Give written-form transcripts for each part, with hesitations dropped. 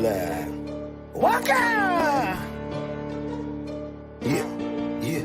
black. Waka! Yeah, yeah.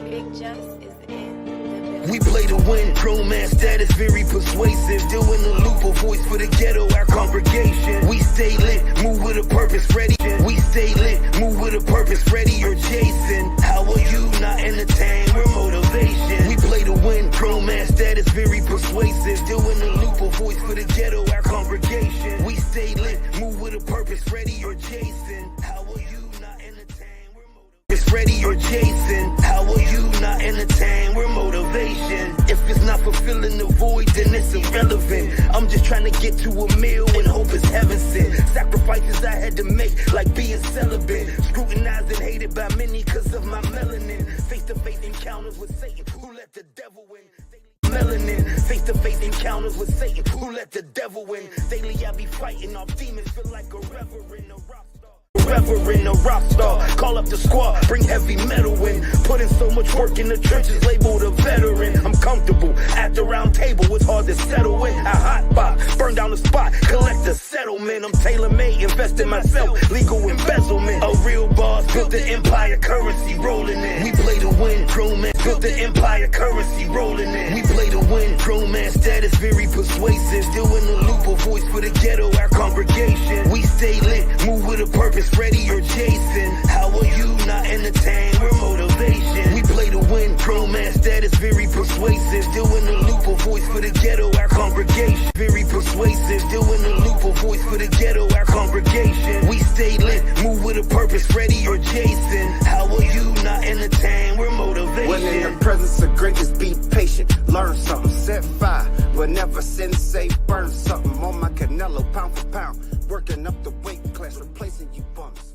Big Just is in the building. We play to win, grown man status very persuasive. Doing the loop, a voice for the ghetto, our congregation. We stay lit, move with a purpose, ready. We stay lit, move with a purpose, ready or Jason. How are you not entertained? We're motivation. We play to win, grown man status very persuasive. Doing the loop, a voice for the ghetto, our congregation. We stay lit, move with a purpose, ready or Jason. How are you not entertained? We're motivation. It's ready or Jason. How are you not entertained? We're motivation. If it's not fulfilling the void, then it's irrelevant. I'm just trying to get to a meal and hope it's heaven sent. Sacrifices I had to make, like being celibate. Scrutinized and hated by many cause of my melanin. Face-to-face encounters with Satan, who let the devil win. Melanin, face-to-face encounters with Satan, who let the devil win. Daily I be fighting off demons, feel like a reverend, a rock star. Reverend, a rock star, call up the squad, bring heavy metal in. Put in so much work in the trenches, labeled a veteran. I'm comfortable, at the round table, it's hard to settle in. I hot box, burn down the spot, collect the settlement. I'm tailor-made, invest in myself, legal embezzlement. A real boss, built the empire, currency rolling in. We play to win, grown man, built the empire, currency rolling in. We play to win, grown man status very persuasive. Doing the loop, a voice for the ghetto, our congregation. We stay lit, move with a purpose, ready or Jason. How are you not entertained? We're motivation. We play to win, grown man status very persuasive. Doing the loop, a voice for the ghetto, our congregation. Very persuasive. Doing the loop, a voice for the ghetto, our congregation. We stay lit, move with a purpose, ready or Jason. How are you not entertained? We're motivation. When in the presence of greatness, be patient. Learn something, set fire. Whenever sensei burn something on my Canelo, pound for pound. Working up the weight class, replacing you bumps.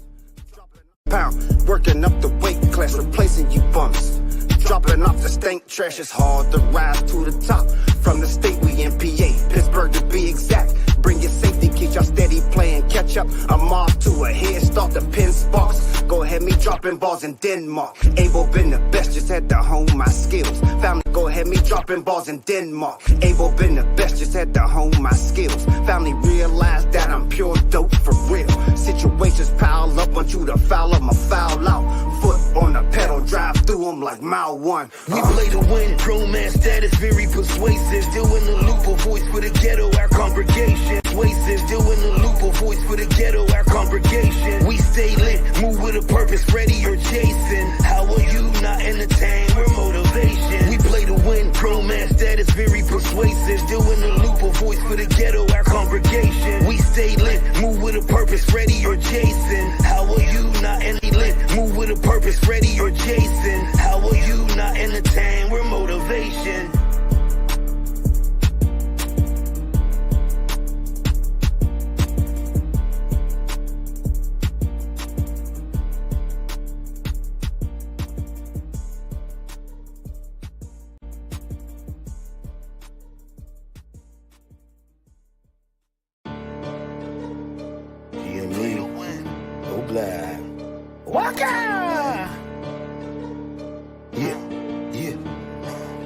Pound, working up the weight class, replacing you bumps. Dropping off the stank trash, it's hard to rise to the top. From the state we in PA, Pittsburgh to be exact. Bring your safety kit, y'all steady playing catch up. I'm off to a head start, the pin sparks. Go ahead, me dropping balls in Denmark. Able been the best, just had to hone my skills. Family, go ahead, me dropping balls in Denmark. Able been the best, just had to hone my skills. Family realized that I'm pure dope for real. Situations pile up, want you to foul up, my foul out. Foot on the pedal, drive through them like mile one. We play to win, grown man status very persuasive. Doing the loop, a voice for the ghetto, our congregation. Persuasive, doing the loop, a voice for the ghetto, our congregation. We stay lit, move with a purpose, ready or Jason. How are you not entertained? We're motivation. We play to win, grown man status very persuasive. Doing the loop, a voice for the ghetto, our congregation. We stay lit, move with a purpose, ready or Jason. How are you not lit, move with a purpose, ready or Jason. How are you not entertained? We're motivation. Black. Waka! Yeah, yeah.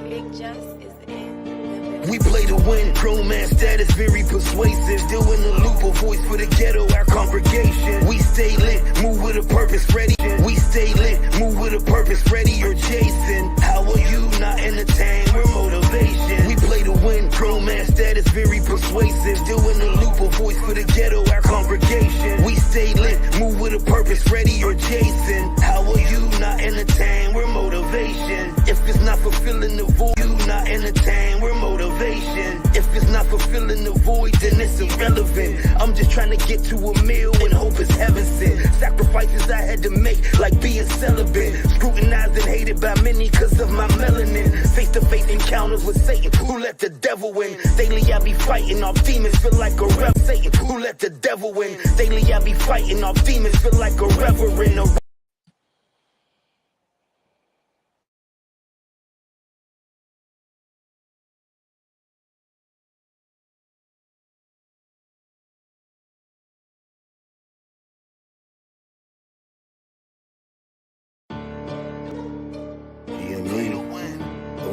Big Just is in the building. We play to win, grown man status very persuasive. Doing the loop, a voice for the ghetto, our congregation. We stay lit, move with a purpose, ready. We stay lit, move with a purpose, ready or Jason. How are you not entertained? We're motivation. We play to win, grown man status very persuasive. Doing the loop, a voice for the ghetto, our congregation. We stay lit, move with a purpose, ready or Jason. How are you not entertained? We're motivation. If it's not fulfilling the void, you not entertained. We're motivation. If it's not fulfilling the void, then it's irrelevant. I'm just trying to get to a meal and hope it's heaven sent. Sacrifices I had to make, like being celibate. Scrutinized and hated by many cause of my melanin. Face-to-face encounters with Satan, who let the devil win. Daily I be fighting off demons, feel like a rep. Satan, who let the devil win. Daily I be fighting off demons, feel like a reverend, a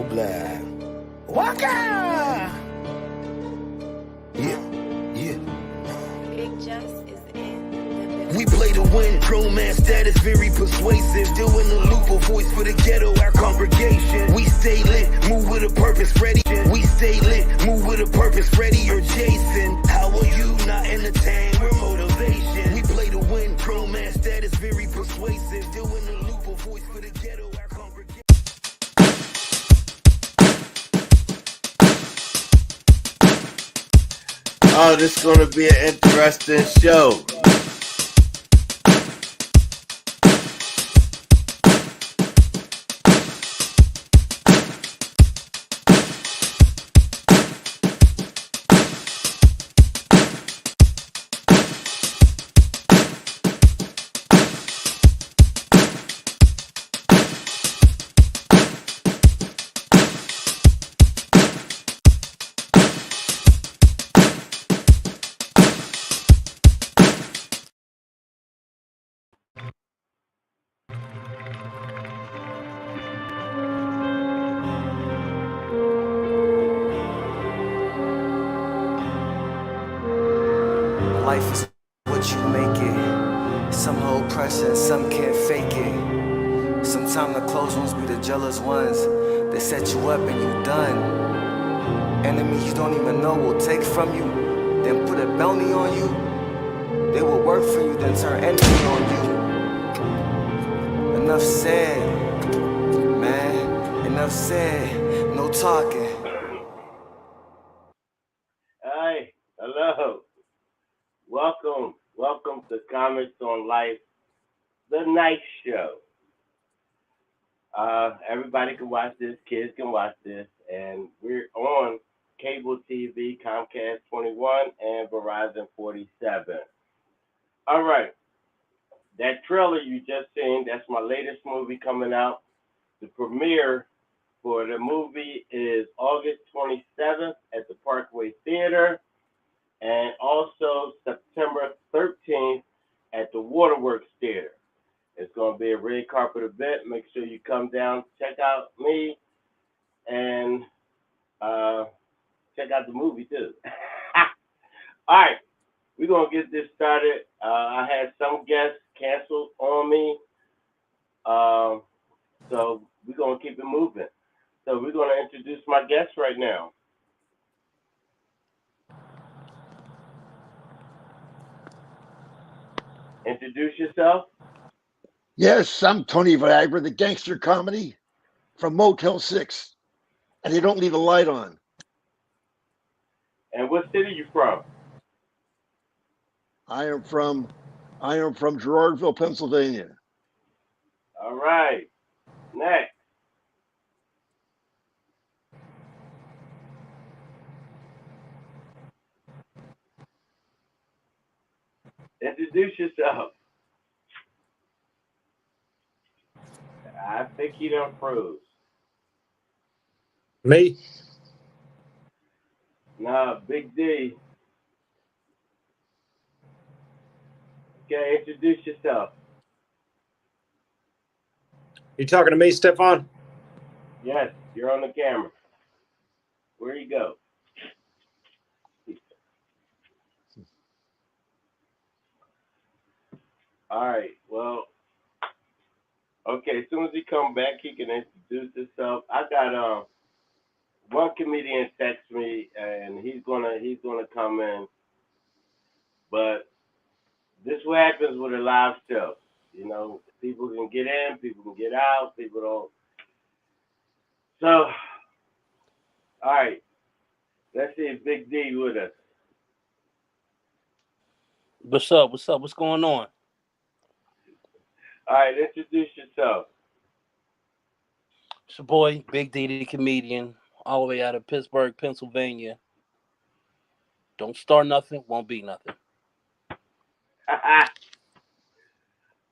black. Waka! Yeah, yeah. Big Just is in win. Grown man status very persuasive. Doing the loop, a voice for the ghetto, our congregation. We stay lit, move with a purpose, ready. We stay lit, move with a purpose, ready or Jason. How are you not entertained? We're motivation. We play to win. Grown man status very persuasive. Doing the loop, a voice for the ghetto, our congregation. Oh, this is going to be an interesting show. Life is what you make it. Some hold pressure, some can't fake it. Sometimes the close ones be the jealous ones. They set you up and you done. Enemies you don't even know will take from you, then put a bounty on you. They will work for you, then turn enemy on you. Enough said, man. Enough said. No talking. Hi, hello. Welcome to Comments on Life, the night show. Everybody can watch this, kids can watch this, and we're on cable TV, Comcast 21 and Verizon 47. All right, that trailer you just seen, that's my latest movie coming out. The premiere for the movie is August 27th at the Parkway Theater, and also September 13th at the Waterworks Theater. It's going to be a red carpet event. Make sure you come down, check out me, and check out the movie too. All right, we're going to get this started. I had some guests canceled on me, so we're going to keep it moving. So we're going to introduce my guests right now. Introduce yourself. Yes, I'm Tony Viagra, the gangster comedy from Motel 6. And they don't leave the light on. And what city you from? I am from Gerardville, Pennsylvania. All right. Next. Introduce yourself. I think he done froze. Me? Nah, Big D. Okay, introduce yourself. You talking to me, Stefan? Yes, you're on the camera. Where you go? All right, well, okay, as soon as he come back, he can introduce himself. I got one comedian text me, and he's gonna come in. But this is what happens with a live show. You know, people can get in, people can get out, people don't. So, all right, let's see if Big D with us. What's up? What's going on? All right, introduce yourself. It's your boy, Big D, the comedian, all the way out of Pittsburgh, Pennsylvania. Don't start nothing, won't be nothing. All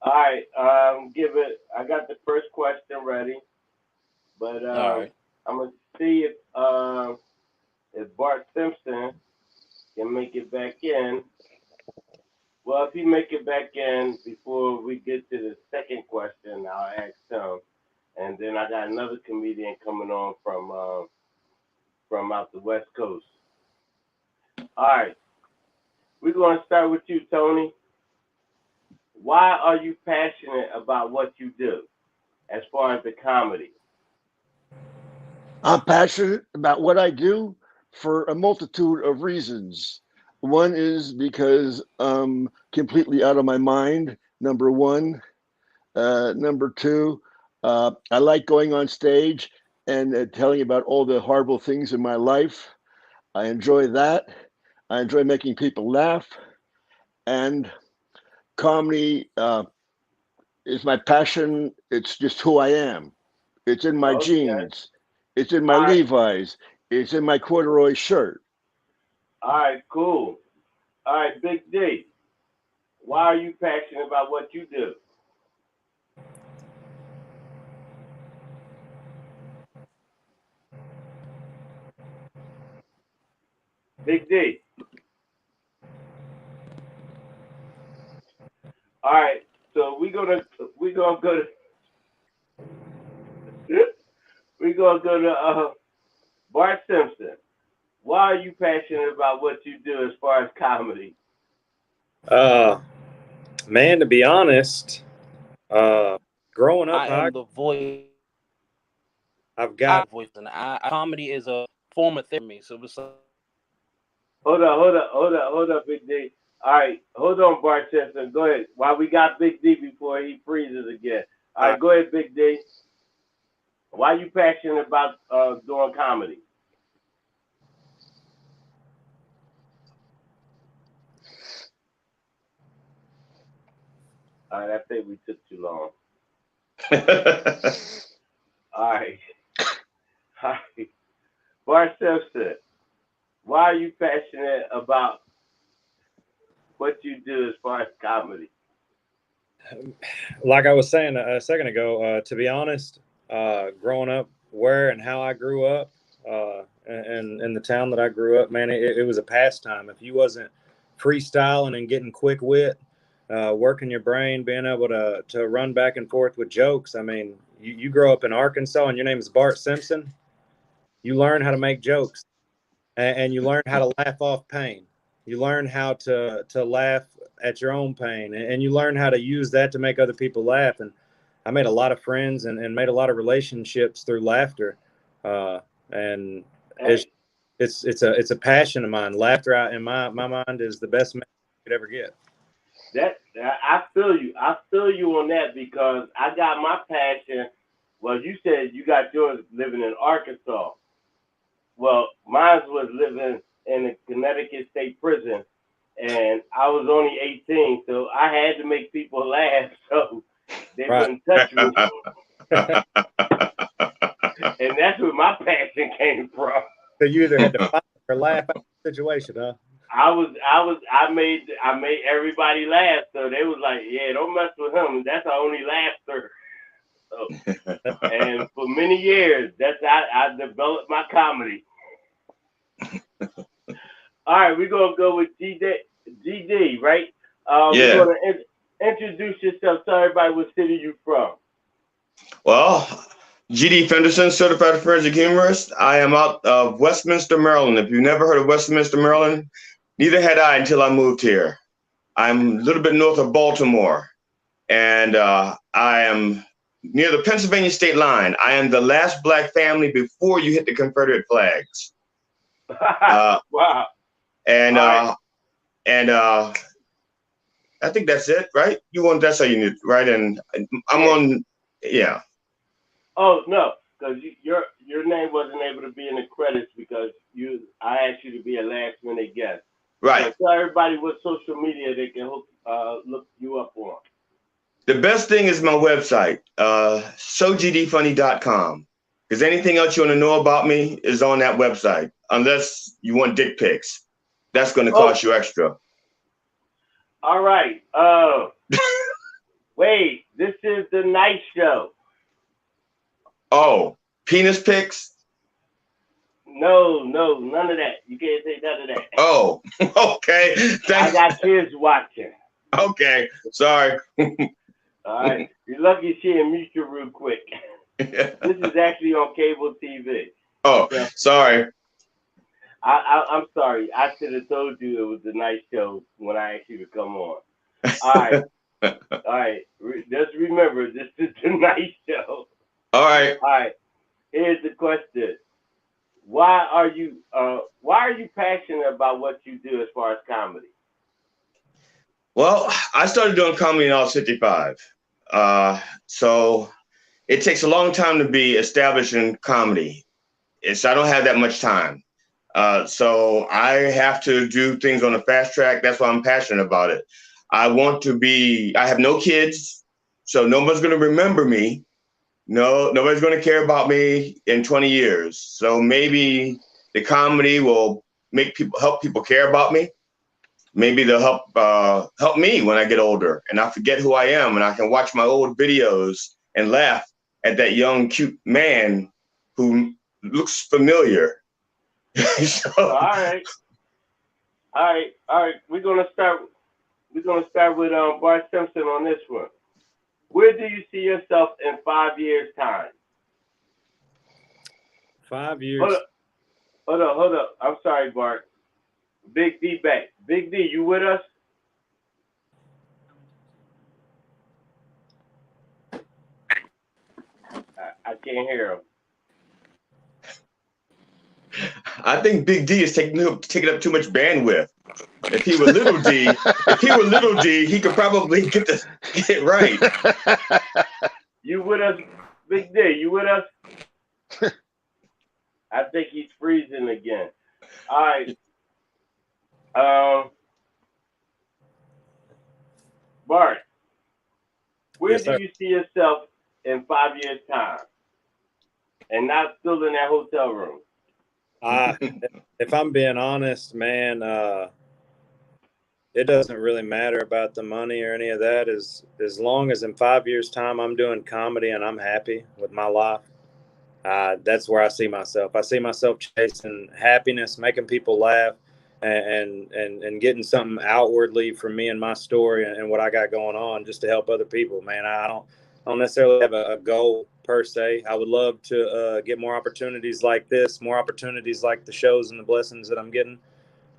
right, I got the first question ready, but All right. I'm gonna see if Bart Simpson can make it back in. Well, if he make it back in before we get to the second question, I'll ask him. And then I got another comedian coming on from out the West Coast. All right. We're going to start with you, Tony. why are you passionate about what you do as far as the comedy? I'm passionate about what I do for a multitude of reasons. One is because I'm completely out of my mind, number one. Number two, I like going on stage and telling about all the horrible things in my life. I enjoy that. I enjoy making people laugh. And comedy is my passion. It's just who I am. It's in my Okay. jeans. It's in my All right. Levi's. It's in my corduroy shirt. All right, cool. All right, Big D, why are you passionate about what you do? Big D. All right, so we're gonna go to Bart Simpson. Why are you passionate about what you do as far as comedy? Man, to be honest, growing up, I am the voice. I've got voice, and comedy is a form of therapy. So it's Hold up, Big D. All right, hold on, Bart Simpson. Go ahead. While we got Big D before he freezes again. All right, go ahead, Big D. Why are you passionate about doing comedy? All right, I think we took too long. All right. Bart Simpson, why are you passionate about what you do as far as comedy? like I was saying a second ago, to be honest, growing up where and how I grew up, and in the town that I grew up, man, it was a pastime. If you wasn't freestyling and getting quick wit, working your brain, being able to run back and forth with jokes. I mean, you grow up in Arkansas and your name is Bart Simpson. You learn how to make jokes, and you learn how to laugh off pain. You learn how to laugh at your own pain, and you learn how to use that to make other people laugh. And I made a lot of friends and made a lot of relationships through laughter. And it's a passion of mine. Laughter, in my mind, is the best medicine you could ever get. That I feel you. I feel you on that because I got my passion. Well, you said you got yours living in Arkansas. Well, mine was living in the Connecticut State Prison, and I was only 18, so I had to make people laugh, so they wouldn't touch me. And that's where my passion came from. So you either had to fight or laugh at the situation, huh? I made everybody laugh, so they was like, yeah, don't mess with him. That's our only laughter. So, and for many years, that's how I developed my comedy. All right, we're gonna go with GD, right? Yeah. We're gonna introduce yourself. Tell everybody what city you from. Well, GD Fenderson, certified forensic humorist. I am out of Westminster, Maryland. If you've never heard of Westminster, Maryland, neither had I until I moved here. I'm a little bit north of Baltimore, and I am near the Pennsylvania state line. I am the last black family before you hit the Confederate flags. Wow. And I think that's it, right? That's all you need, right? And I'm on, yeah. Oh no, because your name wasn't able to be in the credits because I asked you to be a last minute guest. Right. So tell everybody what social media they can look you up on. The best thing is my website, SoGDfunny.com. Because anything else you want to know about me is on that website, unless you want dick pics. That's going to cost you extra. All right. Wait, this is the night show. Oh, penis pics? No, none of that. You can't say none of that. Oh, okay. I got kids watching. Okay, sorry. All right. You're lucky she didn't mute you real quick. This is actually on cable TV. Oh, so, sorry. I'm sorry. I should have told you it was the night show when I asked you to come on. All right. All right. Just remember, this is the night show. All right. All right. Here's the question. Why are you passionate about what you do as far as comedy? Well, I started doing comedy when I was 55. So it takes a long time to be established in comedy. I don't have that much time. So I have to do things on a fast track. That's why I'm passionate about it. I have no kids, so nobody's going to remember me. No, nobody's going to care about me in 20 years. So maybe the comedy will help people care about me. Maybe they'll help me when I get older and I forget who I am and I can watch my old videos and laugh at that young, cute man who looks familiar. So, all right. We're gonna start with Bart Simpson on this one. Where do you see yourself in 5 years' time? 5 years. Hold up. I'm sorry, Bart. Big D back. Big D, you with us? I can't hear him. I think Big D is taking up too much bandwidth. If he were little D, he could probably get it right. You with us, Big D? You with us? I think he's freezing again. All right. Bart, where Yes, sir. do you see yourself in 5 years' time? And not still in that hotel room? If I'm being honest, man, it doesn't really matter about the money or any of that. As long as in 5 years' time I'm doing comedy and I'm happy with my life, that's where I see myself. I see myself chasing happiness, making people laugh, and getting something outwardly from me and my story and what I got going on just to help other people, man. I don't necessarily have a goal per se. I would love to get more opportunities like this, more opportunities like the shows and the blessings that I'm getting.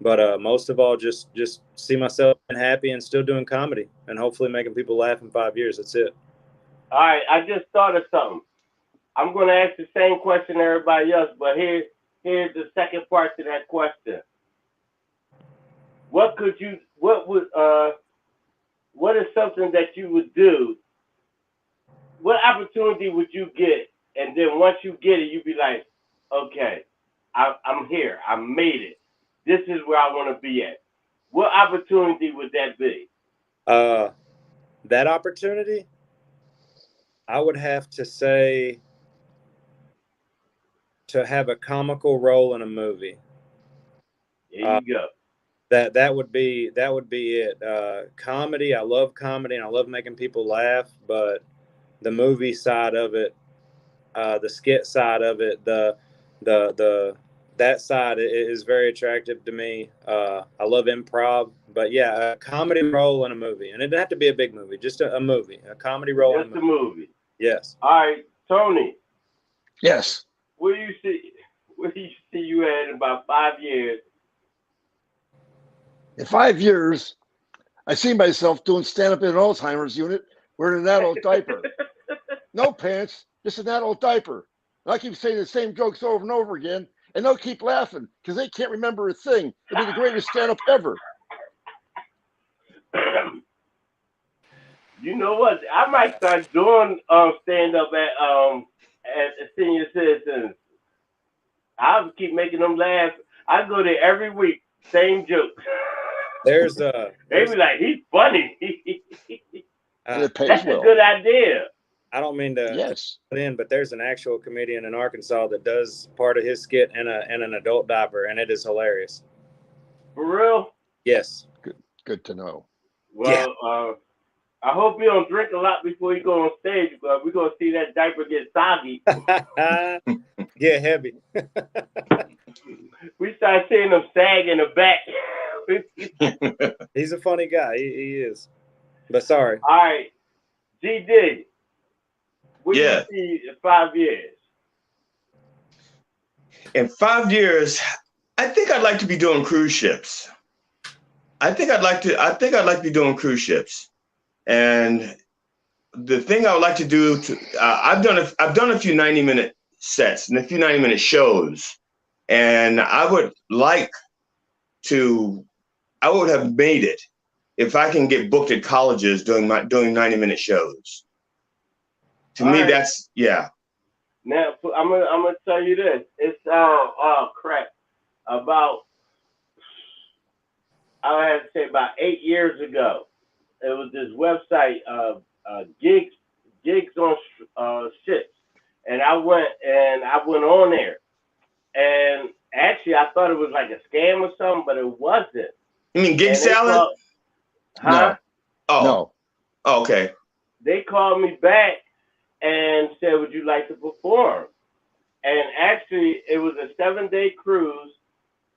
But most of all, just see myself being happy and still doing comedy and hopefully making people laugh in 5 years. That's it. All right, I just thought of something. I'm going to ask the same question to everybody else, but here's the second part to that question. What is something that you would do? What opportunity would you get? And then once you get it, you'd be like, okay, I'm here. I made it. This is where I want to be at. What opportunity would that be? That opportunity, I would have to say to have a comical role in a movie. There you go. That would be it. Comedy, I love comedy and I love making people laugh, but the movie side of it, the skit side of it, that side is very attractive to me. I love improv, but yeah, a comedy role in a movie, and it doesn't have to be a big movie, just a movie, a comedy role. Just a movie. Yes. All right, Tony. Yes. Where do you see you at in about 5 years? In 5 years, I see myself doing stand-up in an Alzheimer's unit wearing an adult diaper. No pants, just an adult diaper. And I keep saying the same jokes over and over again, and they'll keep laughing because they can't remember a thing. It'll be the greatest stand-up ever. You know what? I might start doing stand-up at senior citizens. I'll keep making them laugh. I go there every week, same joke. They be like, he's funny. It pays That's well. a good idea. I don't mean to Yes. put in, but there's an actual comedian in Arkansas that does part of his skit in an adult diaper, and it is hilarious. For real? Yes. Good to know. Well, I hope you don't drink a lot before you go on stage, but we're going to see that diaper get soggy. Get heavy. We start seeing them sag in the back. He's a funny guy. He is. But sorry. All right. GD, what do you see in 5 years? In 5 years, I think I'd like to be doing cruise ships. I think I'd like to be doing cruise ships. And the thing I would like to do, I've done a few 90-minute sets and a few 90-minute shows, and I would have made it if I can get booked at colleges doing 90-minute shows. To me, right. that's yeah. Now I'm gonna tell you this. It's crap. About I have to say about 8 years ago, it was this website, gigs on ships, and I went on there, and actually I thought it was like a scam or something, but it wasn't. You mean gig salad? Huh? No. Oh. No. Oh, okay. They called me back and said, "Would you like to perform?" And actually, it was a 7-day cruise,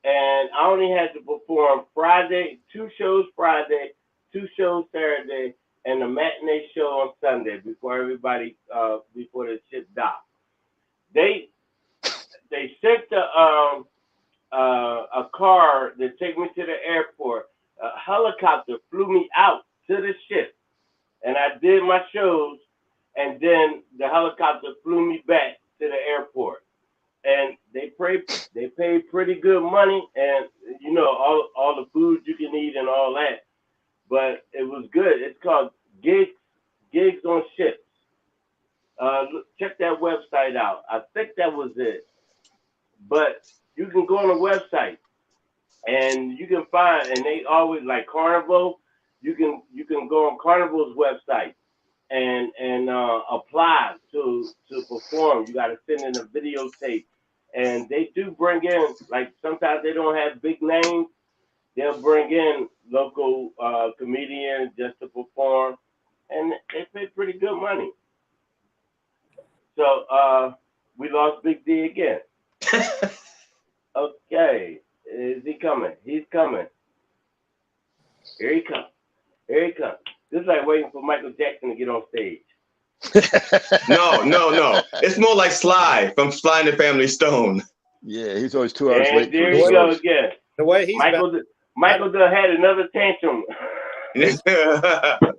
and I only had to perform Friday, 2 shows Friday, 2 shows Saturday, and a matinee show on Sunday before everybody, before the ship docked. They sent a car to take me to the airport. A helicopter flew me out to the ship, and I did my shows, and then the helicopter flew me back to the airport. And they paid pretty good money, and you know all the food you can eat and all that. But it was good. It's called Gigs on Ships. Check that website out. I think that was it. But you can go on the website and you can find, and they always like Carnival. You can go on Carnival's website and apply to perform. You got to send in a videotape, and they do bring in, like, sometimes they don't have big names. They'll bring in local comedians just to perform, and they pay pretty good money. So we lost Big D again. Okay, is he coming? He's coming. Here he comes. Here he comes. This is like waiting for Michael Jackson to get on stage. No. It's more like Sly from Sly and the Family Stone. Yeah, he's always 2 hours And late. there you go again. The way he's Michael done had another tantrum.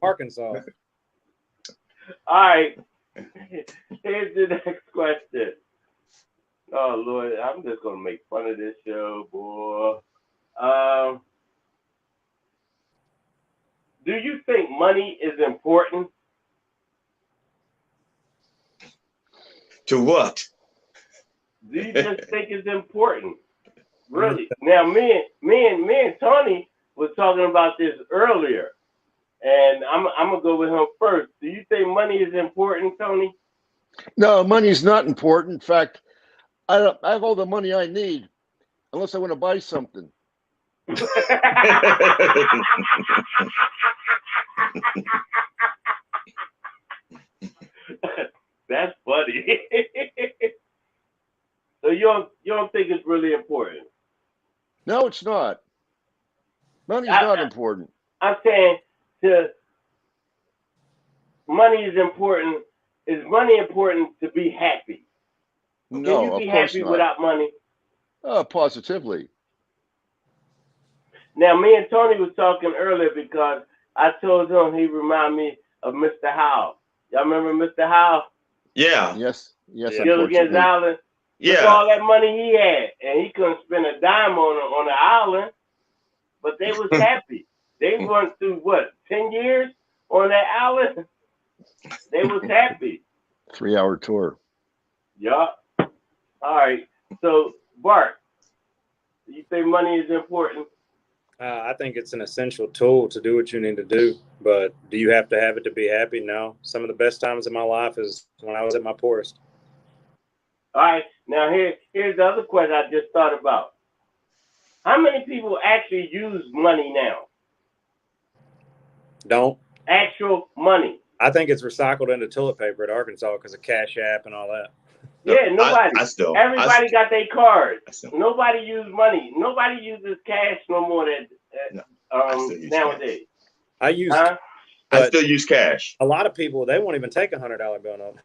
Arkansas. All right. Here's the next question. Oh, Lord, I'm just going to make fun of this show, boy. Do you think money is important? To what? Do you just think it's important? Really? Now, me and Tony was talking about this earlier, and I'm gonna go with him first. Do you think money is important, Tony? No, money's not important. In fact, I have all the money I need, unless I want to buy something. That's funny. So you don't think it's really important? No, it's not. Money's not important. I'm saying money is important. Is money important to be happy? No, Can you be of course happy not. without money? Positively. Now, me and Tony was talking earlier because I told him he reminded me of Mr. Howe. Y'all remember Mr. Howe? Yeah. Yes. Gilligan's Unfortunately. Island. Look at all that money he had, and he couldn't spend a dime on the island, but they was happy. They went through 10 years on that island. They was happy. 3-hour tour. Yeah. All right. So, Bart, do you think money is important? I think it's an essential tool to do what you need to do, but do you have to have it to be happy? No. Some of the best times in my life is when I was at my poorest. All right. Now, here's the other question I just thought about. How many people actually use money now? Don't. Actual money. I think it's recycled into toilet paper at Arkansas because of Cash App and all that. Yeah, nobody. Everybody got their cards. Nobody use money. Nobody uses cash no more nowadays. I still use cash. A lot of people, they won't even take $100 bill no.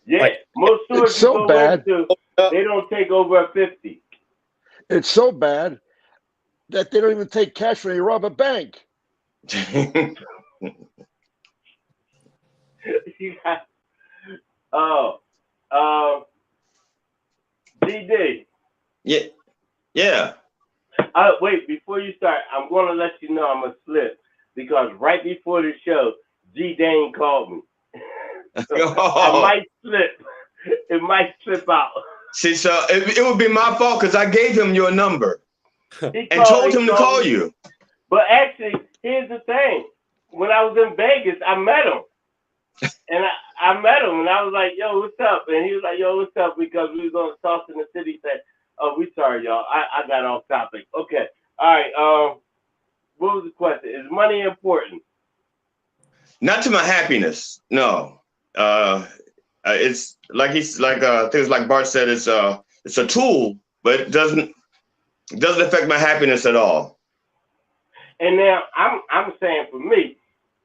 Yeah, most stores it's so bad. They don't take over a 50. It's so bad that they don't even take cash when you rob a bank. You got, DD. Yeah, yeah. Wait, before you start, I'm going to let you know I'm a slip because right before the show, G Dane called me. So I might slip. It might slip out. See, so it would be my fault because I gave him your number and He told him to call me. you. But actually, here's the thing. When I was in Vegas, I met him. And I met him, and I was like, yo, what's up? And he was like, yo, what's up? Because we was on Sauce in the City. He said, oh, we sorry, y'all. I got off topic. Okay. All right. What was the question? Is money important? Not to my happiness, no. It's like things like Bart said. It's a tool, but it doesn't affect my happiness at all. And now I'm saying for me,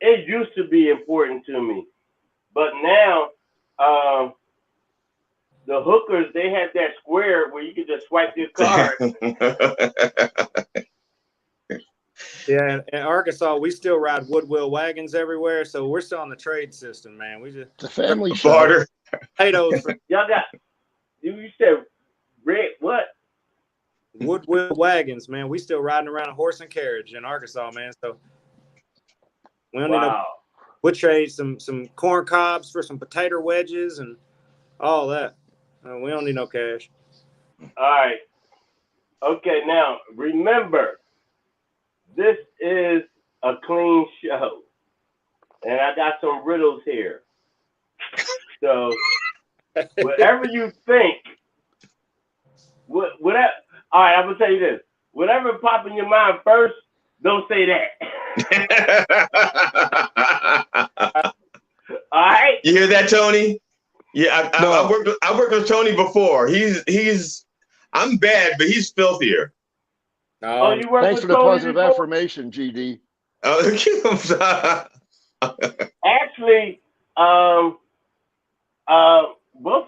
it used to be important to me, but now the hookers, they have that square where you can just swipe your card. Yeah, in Arkansas, we still ride woodwill wagons everywhere, so we're still on the trade system, man. We just It's a family show. Barter. potatoes for Y'all got, you said red, what? woodwill wagons, man. We still riding around a horse and carriage in Arkansas, man. So we don't need no. Wow. We'll trade some corn cobs for some potato wedges and all that. We don't need no cash. All right. Okay, now remember, this is a clean show, and I got some riddles here. So whatever you think, whatever. All right, I'm gonna tell you this. Whatever pop in your mind first, don't say that. All right. You hear that, Tony? Yeah, I worked with Tony before. I'm bad, but he's filthier. Oh, you work Thanks with for the Tony positive before? affirmation, GD. Actually, both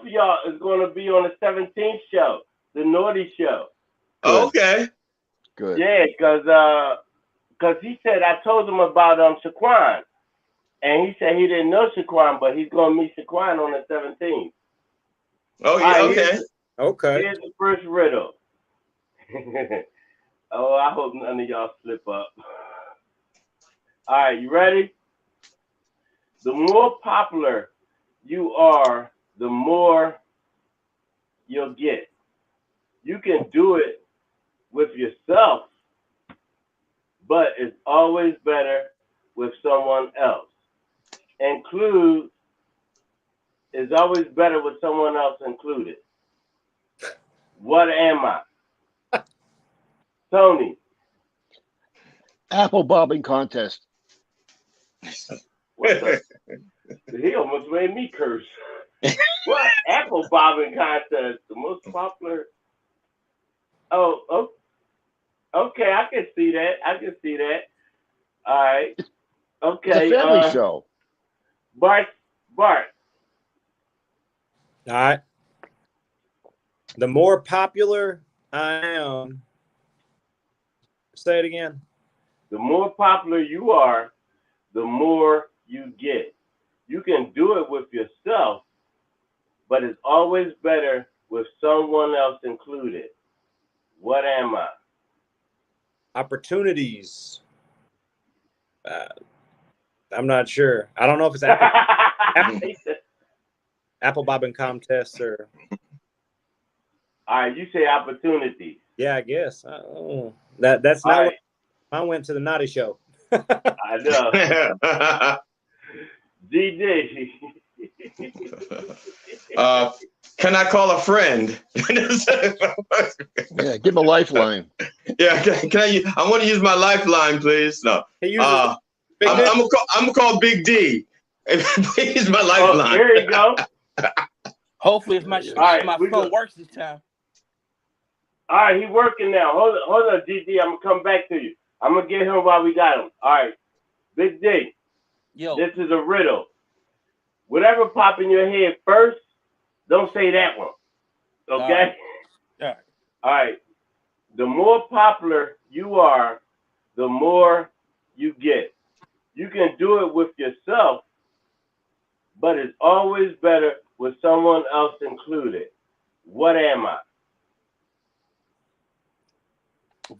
of y'all is going to be on the 17th show, the Naughty Show. Okay. Good. Yeah, because he said I told him about Shaquan, and he said he didn't know Shaquan, but he's going to meet Shaquan on the 17th. Oh yeah. All right, Okay. Okay. Here's the first riddle. Oh, I hope none of y'all slip up. All right, you ready? The more popular you are, the more you'll get. You can do it with yourself, but it's always better with someone else. Is always better with someone else included. What am I? Tony. Apple bobbing contest. What the? He almost made me curse. What? Apple bobbing contest, the most popular. Oh, okay. I can see that. All right. Okay. It's a family show. Bart. All right. The more popular I am. Say it again. The more popular you are, the more you get. You can do it with yourself, but it's always better with someone else included. What am I? Opportunities. I'm not sure. I don't know if it's Apple bobbing contests or. All right, you say opportunities. Yeah, I guess. That's not. Right. I went to the Naughty Show. I know. DJ. Can I call a friend? Yeah, give him a lifeline. Yeah, can I want to use my lifeline, please. No. I'm gonna call Big D. He's my lifeline. Oh, there you go. Hopefully, my phone works this time. All right, he's working now. Hold on, GD. I'm gonna come back to you. I'm gonna get him while we got him. All right, Big D. Yo. This is a riddle. Whatever pop in your head first, don't say that one. Okay? All right. All right. The more popular you are, the more you get. You can do it with yourself, but it's always better with someone else included. What am I?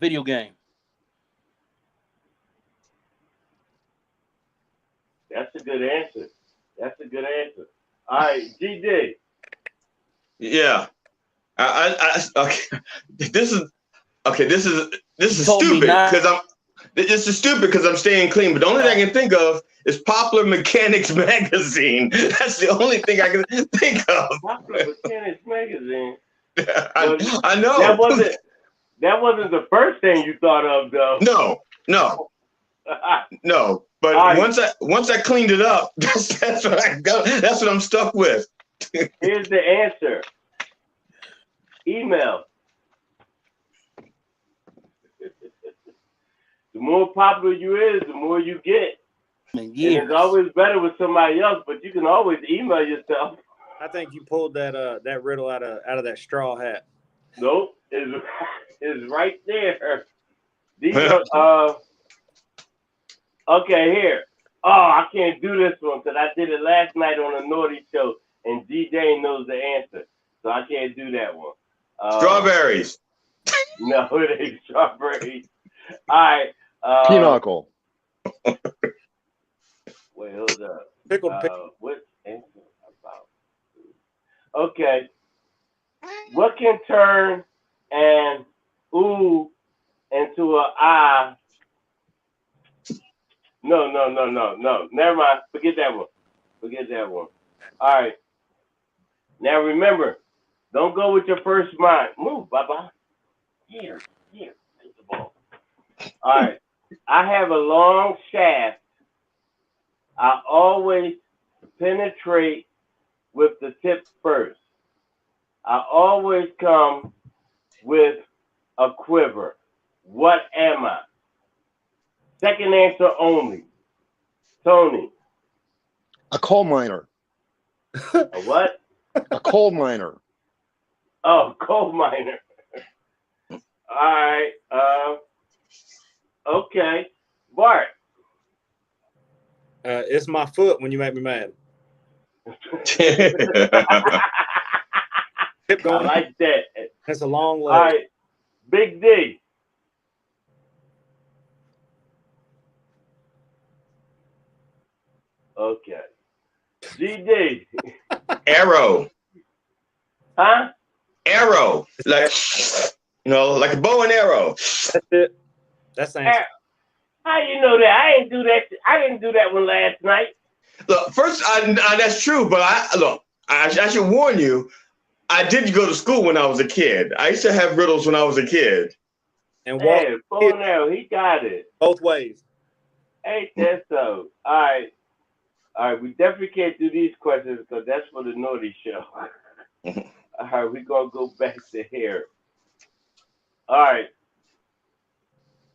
Video game. That's a good answer. That's a good answer. All right, GD. Yeah. Okay. This is told me stupid not- because this is stupid because I'm staying clean. But the only thing I can think of is Popular Mechanics magazine. That's the only thing I can think of. Popular Mechanics magazine. I know. That wasn't the first thing you thought of, though. No. But Right. once I cleaned it up, that's what I got. That's what I'm stuck with. Here's the answer. Email. The more popular you is, the more you get. And it's always better with somebody else, but you can always email yourself. I think you pulled that riddle out of that straw hat. Nope, it's right there. These are, okay, here. Oh, I can't do this one because I did it last night on a Naughty Show, and DJ knows the answer, so I can't do that one. Strawberries. No, it ain't strawberries. All right. Pinochle. Wait, hold up. Pickled What answer about? Okay. What can turn an ooh into a ah? No. Never mind. Forget that one. All right. Now remember, don't go with your first mind. Move, Baba. Here. Take the ball. All right. I have a long shaft. I always penetrate with the tip first. I always come with a quiver. What am I? Second answer only. Tony. A coal miner. A what? A coal miner. Oh, coal miner. All right. Okay. Bart. It's my foot when you make me mad. Yeah. Keep I going. like that. That's a long All leg. right. Big D. Okay. GD. Arrow. Huh? Arrow. Like like a bow and arrow. That's it. That's the answer. How you know that? I didn't do that one last night. Look, first, that's true, but I should warn you. I did go to school when I was a kid. I used to have riddles when I was a kid. And walk Hey, bow and arrow, he got it. both ways. Ain't that so? All right, we definitely can't do these questions because that's for the Naughty Show. All right, we're going to go back to here. All right.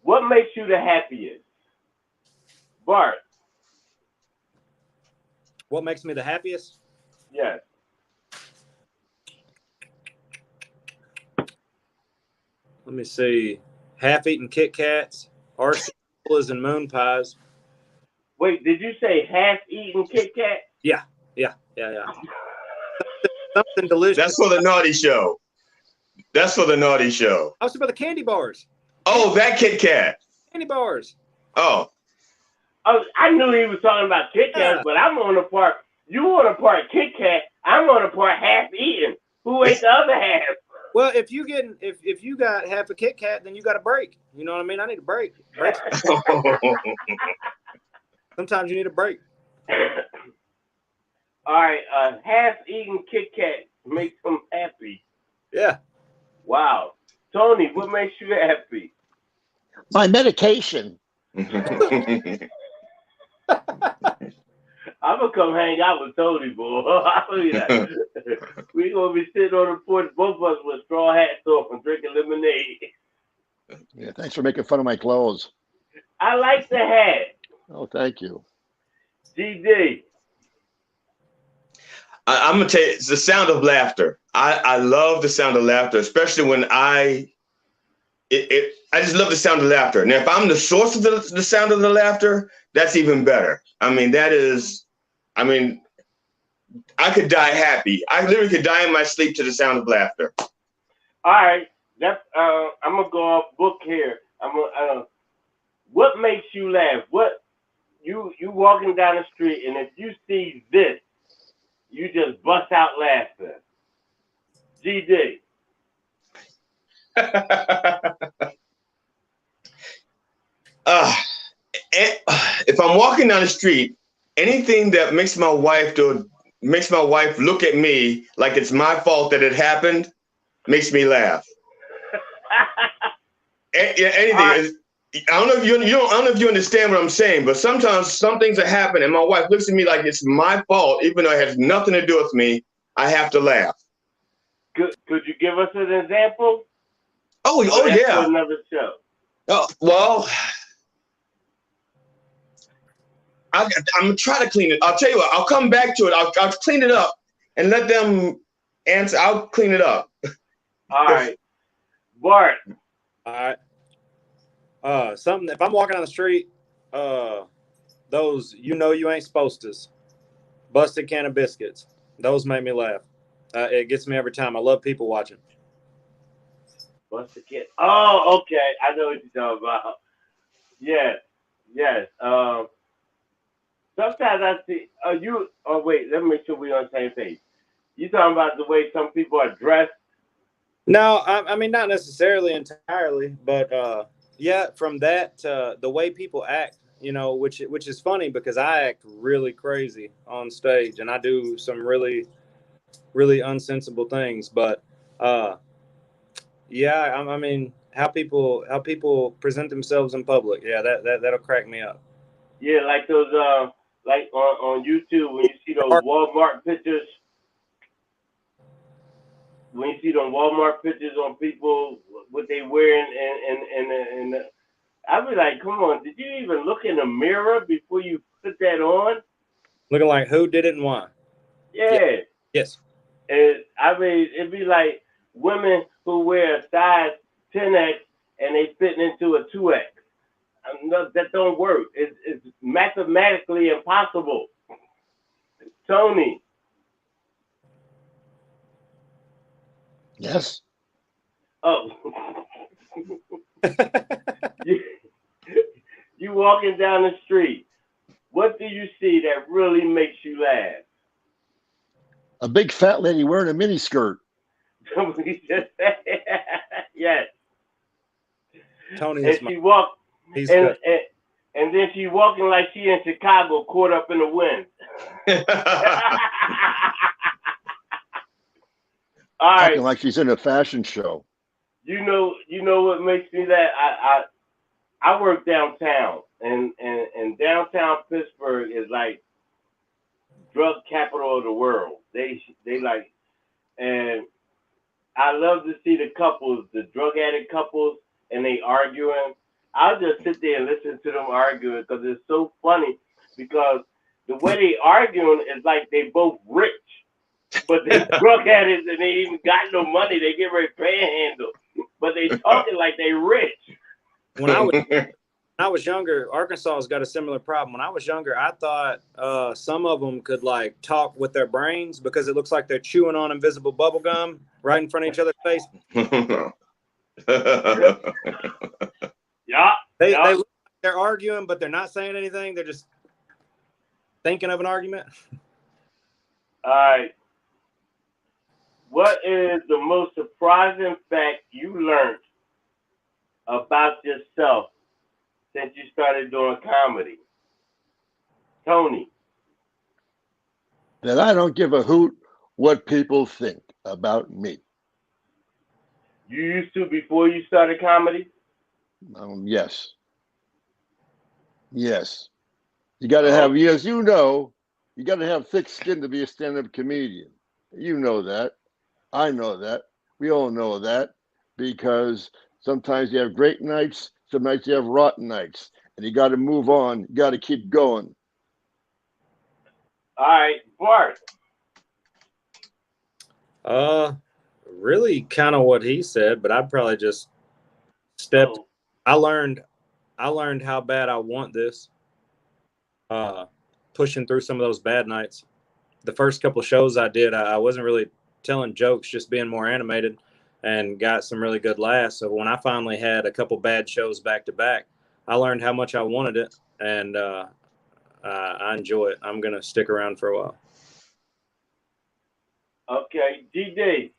What makes you the happiest? Bart. What makes me the happiest? Yes. Let me see. Half-eaten Kit Kats, RC and moon pies. Wait, did you say half-eaten Kit Kat? Yeah. Something delicious. That's for the Naughty Show. I was about the candy bars. Oh, that Kit Kat. Candy bars. Oh. I knew he was talking about Kit Kats, Yeah. but I'm on the part. You on the part Kit Kat. I'm on the part half-eaten. Who ate the other half? Well, if you got half a Kit Kat, then you got a break. You know what I mean? I need a break. Sometimes you need a break. All right, half-eaten Kit Kat makes him happy. Yeah. Wow. Tony, what makes you happy? My medication. I'm gonna come hang out with Tony, boy. I'll tell you that. We're gonna be sitting on the porch, both of us with straw hats off and drinking lemonade. Yeah, thanks for making fun of my clothes. I like the hat. Oh, thank you. GD. I'm gonna tell you, it's the sound of laughter. I love the sound of laughter, especially when I just love the sound of laughter. Now, if I'm the source of the sound of the laughter, that's even better. I mean, I could die happy. I literally could die in my sleep to the sound of laughter. All right, that's I'm gonna go off book here. I'm gonna. What makes you laugh? What you walking down the street and if you see this, you just bust out laughing. GD. If I'm walking down the street, anything that makes my wife look at me like it's my fault that it happened makes me laugh. Anything. Right. I don't know if I don't know if you understand what I'm saying, but sometimes some things that happen and my wife looks at me like it's my fault, even though it has nothing to do with me. I have to laugh. Could you give us an example? Oh yeah. Another show. Oh well. I'm gonna try to clean it. I'll tell you what. I'll come back to it. I'll clean it up and let them answer. I'll clean it up. All right, Bart. All right. Something. If I'm walking down the street, those you ain't supposed to, busted can of biscuits. Those make me laugh. It gets me every time. I love people watching. Busted can. Oh, okay. I know what you're talking about. Yes. Sometimes I see. Oh wait. Let me make sure we're on the same page. You talking about the way some people are dressed? No, I mean not necessarily entirely, but yeah, from that the way people act, which is funny because I act really crazy on stage and I do some really, really unsensible things. But yeah, I mean how people present themselves in public. Yeah, that'll crack me up. Yeah, like those like on YouTube when you see those Walmart pictures. When you see them Walmart pictures on people, what they wearing, and I be like, come on, did you even look in the mirror before you put that on? Looking like who did it and why? Yeah. Yes. And I mean, it'd be like women who wear a size 10X and they fit into a 2X. No, that don't work. It's mathematically impossible. Tony. Yes. Oh. you walking down the street. What do you see that really makes you laugh? A big fat lady wearing a mini skirt. Yes. Tony and she walk and then she walking like she in Chicago, caught up in the wind. All right. Acting like she's in a fashion show. You know what makes me laugh? I work downtown, and downtown Pittsburgh is like drug capital of the world. They like, and I love to see the couples, the drug addict couples, and they arguing. I'll just sit there and listen to them arguing because it's so funny. Because the way they arguing is like they both rich. But they drug addicts and they even got no money. They get ready to panhandle. But they talking like they rich. When I was younger, Arkansas has got a similar problem. When I was younger, I thought some of them could like talk with their brains because it looks like they're chewing on invisible bubble gum right in front of each other's face. Yeah. They look like they're arguing, but they're not saying anything. They're just thinking of an argument. All right. What is the most surprising fact you learned about yourself since you started doing comedy? Tony. That I don't give a hoot what people think about me. You used to before you started comedy? Yes. Yes. You got to have, as you know, you got to have thick skin to be a stand-up comedian. You know that. I know that. We all know that because sometimes you have great nights, some nights you have rotten nights, and you got to move on. You got to keep going. All right, Bart. Really kind of what he said, but I'd probably just stepped. I learned how bad I want this. Pushing through some of those bad nights. the first couple of shows I did, I wasn't really telling jokes, just being more animated, and got some really good laughs. So when I finally had a couple bad shows back to back, I learned how much I wanted it, and I enjoy it. I'm going to stick around for a while. Okay, GD.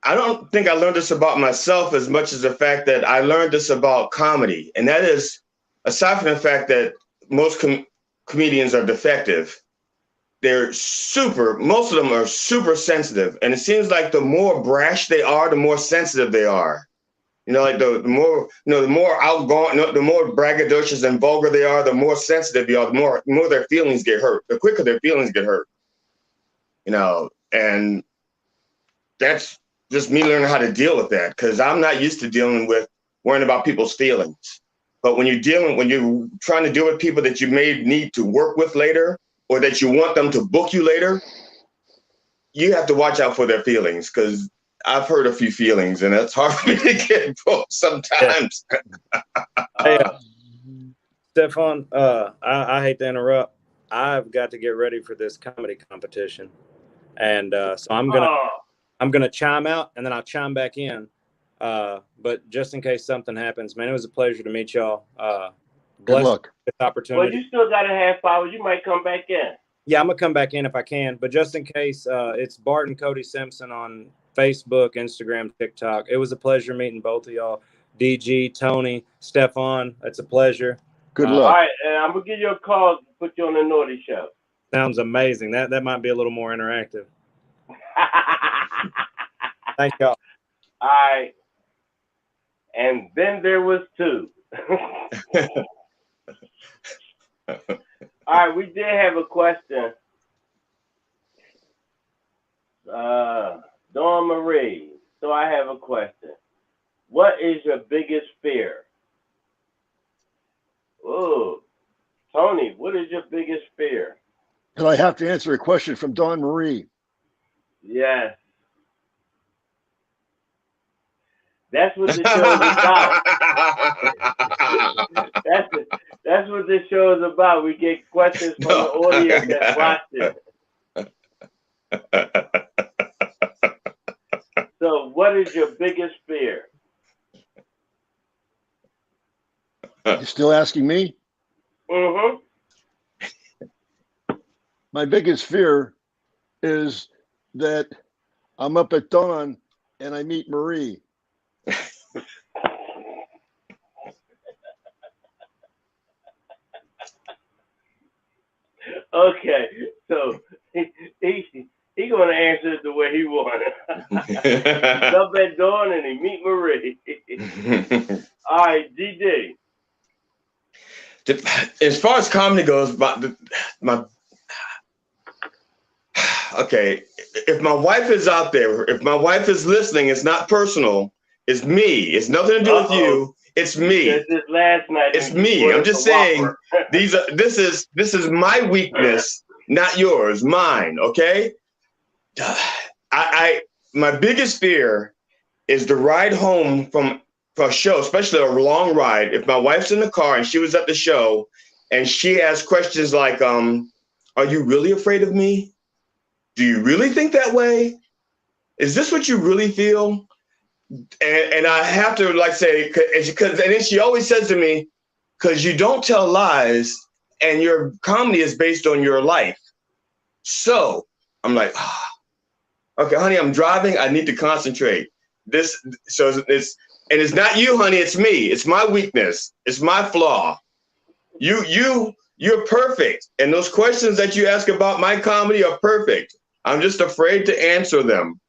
I don't think I learned this about myself as much as the fact that I learned this about comedy. And that is, aside from the fact that most comedians are defective, most of them are super sensitive. And it seems like the more brash they are, the more sensitive they are. You know, like the more outgoing, the more braggadocious and vulgar they are, the more sensitive they are, the more their feelings get hurt, the quicker their feelings get hurt. You know, and that's just me learning how to deal with that, because I'm not used to dealing with worrying about people's feelings. But when you're trying to deal with people that you may need to work with later, or that you want them to book you later, you have to watch out for their feelings, because I've hurt a few feelings, and it's hard for me to get booked sometimes. Hey, Stefan, I hate to interrupt. I've got to get ready for this comedy competition, and so I'm gonna chime out, and then I'll chime back in. But just in case something happens, man, it was a pleasure to meet y'all. Good luck. This opportunity. Well, you still got a half hour. You might come back in. Yeah, I'm gonna come back in if I can. But just in case, it's Bart and Cody Simpson on Facebook, Instagram, TikTok. It was a pleasure meeting both of y'all. DG, Tony, Stefan, it's a pleasure. Good All luck. right, I'm gonna give you a call to put you on the Naughty Show. Sounds amazing. That might be a little more interactive. Thank y'all. All right. And then there was two. All right, we did have a question. Dawn Marie. So I have a question. What is your biggest fear? Oh, Tony, what is your biggest fear? And I have to answer a question from Dawn Marie. Yes. That's what the show is about. That's what this show is about. We get questions from the audience that watch it. So what is your biggest fear? You still asking me? Mm-hmm. My biggest fear is that I'm up at dawn and I meet Marie. Okay, so he gonna answer it the way he wanted. He's up at dawn and he meet Marie. All right, GD. As far as comedy goes, okay, if my wife is out there, if my wife is listening, it's not personal. It's me. It's nothing to do with you. It's me. This last night. It's me. I'm just saying this is my weakness, not yours, mine. Okay. My biggest fear is the ride home from a show, especially a long ride. If my wife's in the car and she was at the show and she asks questions like, are you really afraid of me? Do you really think that way? Is this what you really feel? And I have to like say, and then she always says to me, because you don't tell lies and your comedy is based on your life. So I'm like, okay, honey, I'm driving. I need to concentrate. And it's not you, honey. It's me. It's my weakness. It's my flaw. You're perfect. And those questions that you ask about my comedy are perfect. I'm just afraid to answer them.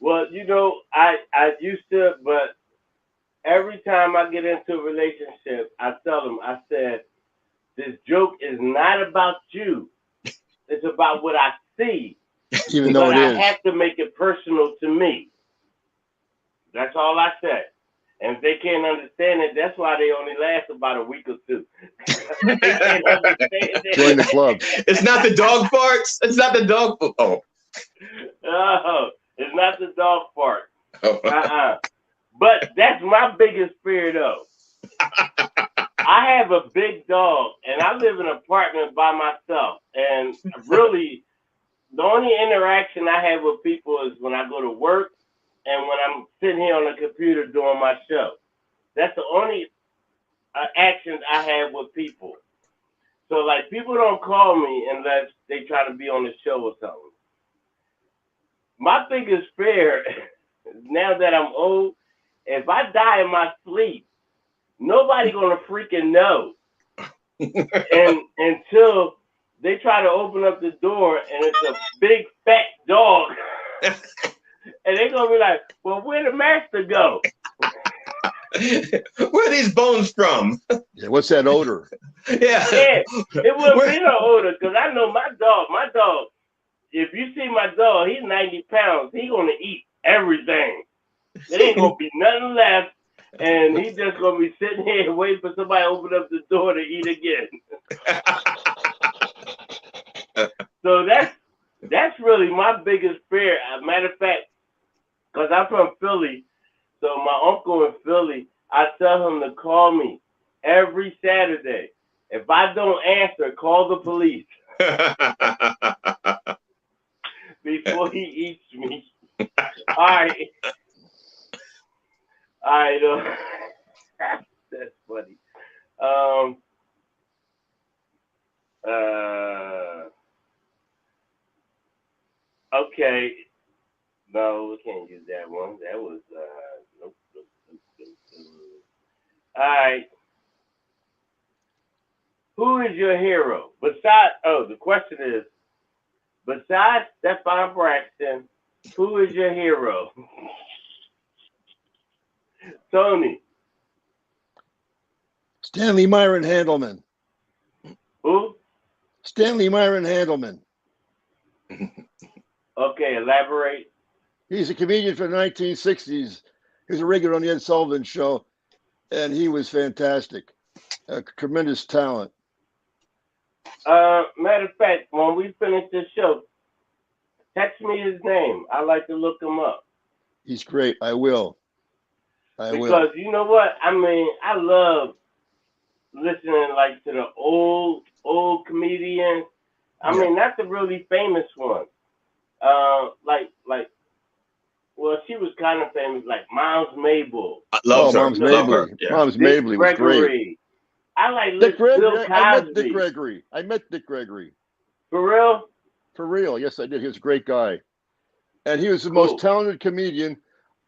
Well, you know, I used to, but every time I get into a relationship, I tell them, I said, this joke is not about you. It's about what I see. Even though but it I is. have to make it personal to me. That's all I said. And if they can't understand it, that's why they only last about a week or two. They can't understand it. Join the club. It's not the dog farts. It's not the dog. Oh. No, it's not the dog part. But that's my biggest fear, though. I have a big dog, and I live in an apartment by myself. And really, the only interaction I have with people is when I go to work and when I'm sitting here on the computer doing my show. That's the only actions I have with people. So, like, people don't call me unless they try to be on the show or something. My biggest fear, now that I'm old, if I die in my sleep, nobody gonna freaking know. And until they try to open up the door and it's a big fat dog. And they're gonna be like, well, where'd the master go? Where are these bones from? Yeah, what's that odor? Yeah. Yeah, it wouldn't be no odor, because I know my dog, if you see my dog, he's 90 pounds. He's gonna eat everything. There ain't gonna be nothing left. And he's just gonna be sitting here and waiting for somebody to open up the door to eat again. So that's really my biggest fear. As a matter of fact, because I'm from Philly, so my uncle in Philly, I tell him to call me every Saturday. If I don't answer, call the police before he eats me. All right. That's funny. Okay. No, we can't use that one. That was nope. All right. Who is your hero? The question is, besides Stephon Braxton, who is your hero? Tony. Stanley Myron Handelman. Who? Stanley Myron Handelman. Okay, elaborate. He's a comedian from the 1960s. He was a regular on the Ed Sullivan Show, and he was fantastic. A tremendous talent. Matter of fact, when we finish this show, text me his name. I like to look him up. He's great. I will. Because you know what? I mean, I love listening like to the old comedians. I mean, that's a really famous one. Well, she was kind of famous, like Moms Mabel. I love her. Moms Mabel. Yeah. Moms Mabel was great. I like Dick Bill Gregory. Cosby. I met Dick Gregory. For real? For real. Yes, I did. He was a great guy. And he was the most talented comedian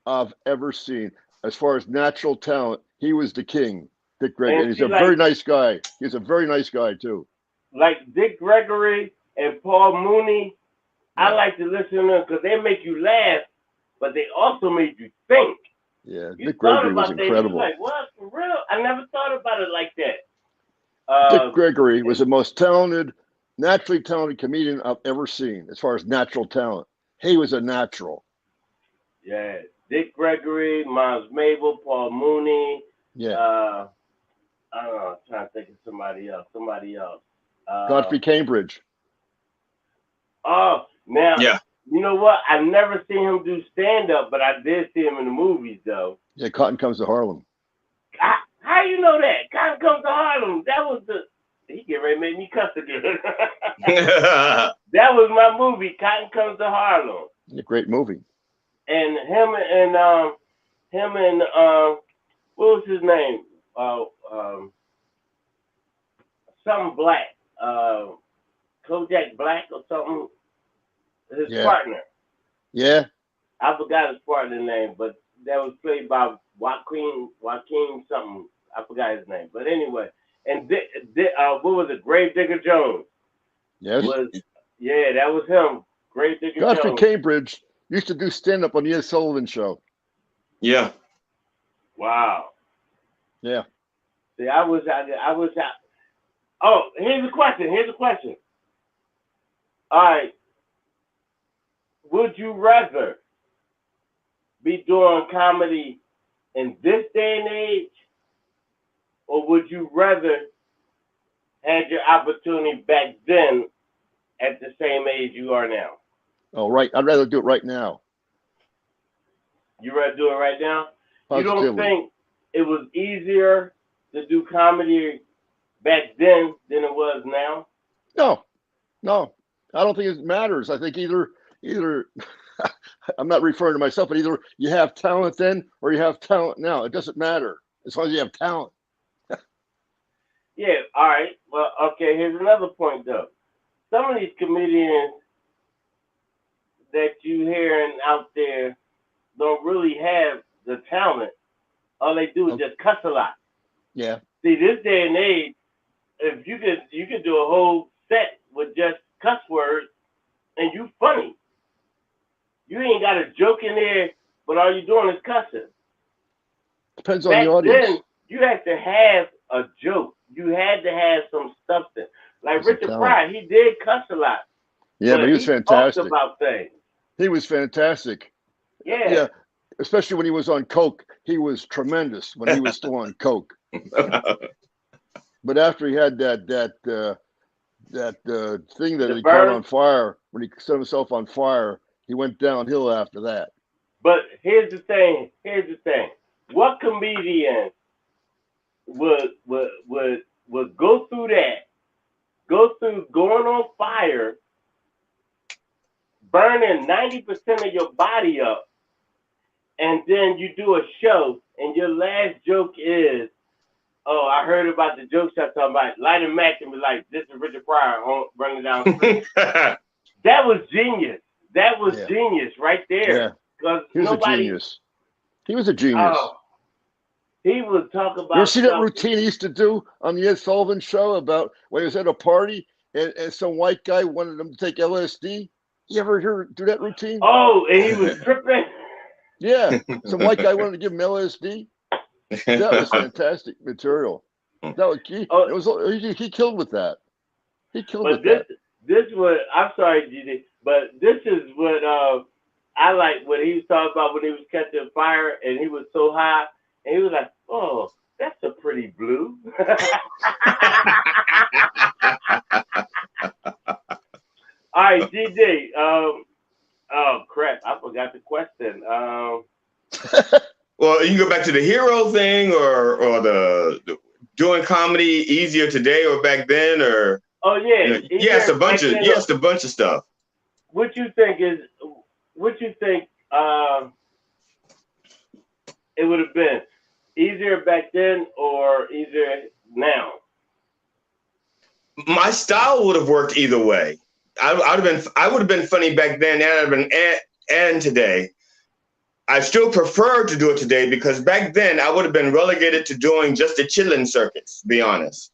I've ever seen. As far as natural talent, he was the king, Dick Gregory. And he's a very nice guy. He's a very nice guy, too. Like Dick Gregory and Paul Mooney, I like to listen to them because they make you laugh, but they also make you think. Yeah, Dick Gregory was incredible. Like, what? For real? I never thought about it like that. Dick Gregory was the most talented, naturally talented comedian I've ever seen, as far as natural talent. He was a natural. Yeah, Dick Gregory, Moms Mabel, Paul Mooney. Yeah. I don't know. I'm trying to think of somebody else. Godfrey Cambridge. Oh, now, yeah. You know what? I've never seen him do stand-up, but I did see him in the movies, though. Yeah, Cotton Comes to Harlem. How you know that? Cotton Comes to Harlem. That was he get ready to make me cuss again. That was my movie, Cotton Comes to Harlem. A great movie. And him and what was his name? Something Black. Kojak Black or something. His partner. Yeah. I forgot his partner name, but that was played by Joaquin something. I forgot his name. But anyway, and what was it? Gravedigger Jones. Yes. That was him. Gravedigger Jones. Godfrey Cambridge used to do stand-up on the Ed Sullivan Show. Yeah. Wow. Yeah. See, I was out. Oh, here's a question. All right. Would you rather be doing comedy in this day and age, or would you rather have your opportunity back then at the same age you are now? Oh, right. I'd rather do it right now. You rather do it right now? Positively. You don't think it was easier to do comedy back then than it was now? No, I don't think it matters. I think either I'm not referring to myself, but either you have talent then or you have talent now. It doesn't matter as long as you have talent. Yeah, all right. Well, okay, here's another point, though. Some of these comedians that you hearing out there don't really have the talent. All they do is just cuss a lot. Yeah. See, this day and age, if you could do a whole set with just cuss words and you funny. You ain't got a joke in there, but all you're doing is cussing. Depends on the audience. Then you had to have a joke. You had to have some substance. Like Richard Pryor, he did cuss a lot. Yeah, but he was fantastic. Talked about things. He was fantastic. Yeah. Especially when he was on coke, he was tremendous when he was still on coke. But after he had that thing that he caught on fire, when he set himself on fire, he went downhill after that. But here's the thing. What comedian would go through that, going on fire, burning 90% of your body up, and then you do a show and your last joke is, oh, I heard about the jokes I'm talking about. Light a match and be like, this is Richard Pryor running down the street. That was genius. That was genius right there. Yeah. He was a genius. He was a genius. He would talk about. You ever see that routine he used to do on the Ed Sullivan Show about when he was at a party and some white guy wanted him to take LSD? You ever do that routine? Oh, and he was tripping. Yeah, some white guy wanted to give him LSD. That was fantastic material. That was he killed with that. He killed with that. This was, I'm sorry, GD, but this is what I like what he was talking about when he was catching fire and he was so high and he was like, oh, that's a pretty blue. All right, GD. Oh crap! I forgot the question. Well, you can go back to the hero thing, or the doing comedy easier today or back then, or yes, a bunch of stuff. What you think it would have been easier back then or easier now? My style would have worked either way. I would have been funny back then, and I'd have been and today. I still prefer to do it today because back then I would have been relegated to doing just the chilling circuits, to be honest.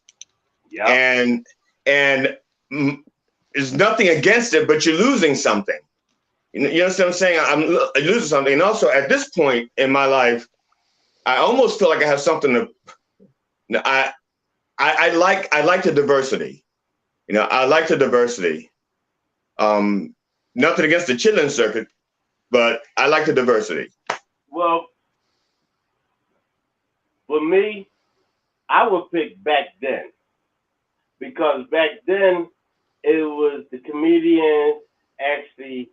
Yeah. And there's nothing against it, but you're losing something. You know what I'm saying? I'm losing something. And also at this point in my life, I almost feel like I have something to. I like the diversity. I like the diversity. Nothing against the chilling circuit, but I like the diversity. Well, for me, I would pick back then. Because back then, it was the comedians actually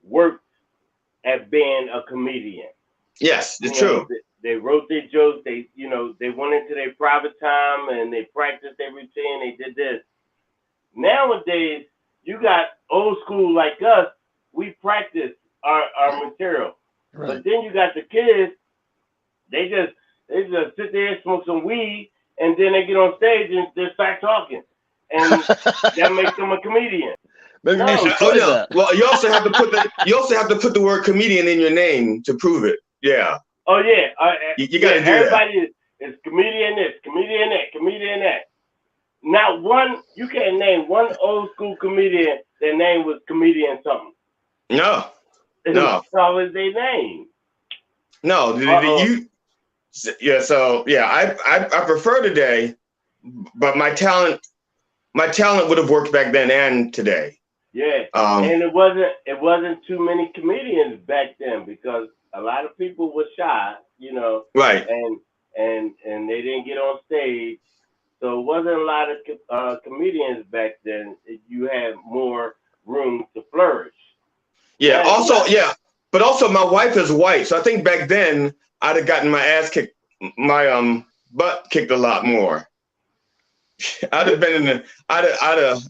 worked at being a comedian. Yes, it's true. They wrote their jokes. They went into their private time and they practiced their routine. They did this. Nowadays, you got old school like us. We practice our material, right. But then you got the kids. They just sit there, smoke some weed, and then they get on stage and they start talking, and that makes them a comedian. Maybe we should try that. Well, you also have to put the word comedian in your name to prove it. Yeah. Oh yeah. You got to do everybody is comedian this, comedian that, comedian that. Not one. You can't name one old school comedian their name was comedian something. No. That's always their name. No. I prefer today, but my talent would have worked back then and today. Yeah. And it wasn't too many comedians back then because a lot of people were shy, Right. And they didn't get on stage. So it wasn't a lot of comedians back then. You had more room to flourish. Yeah. But also my wife is white, so I think back then I'd have gotten my ass kicked. My butt kicked a lot more. I'd have been in the, I'd have,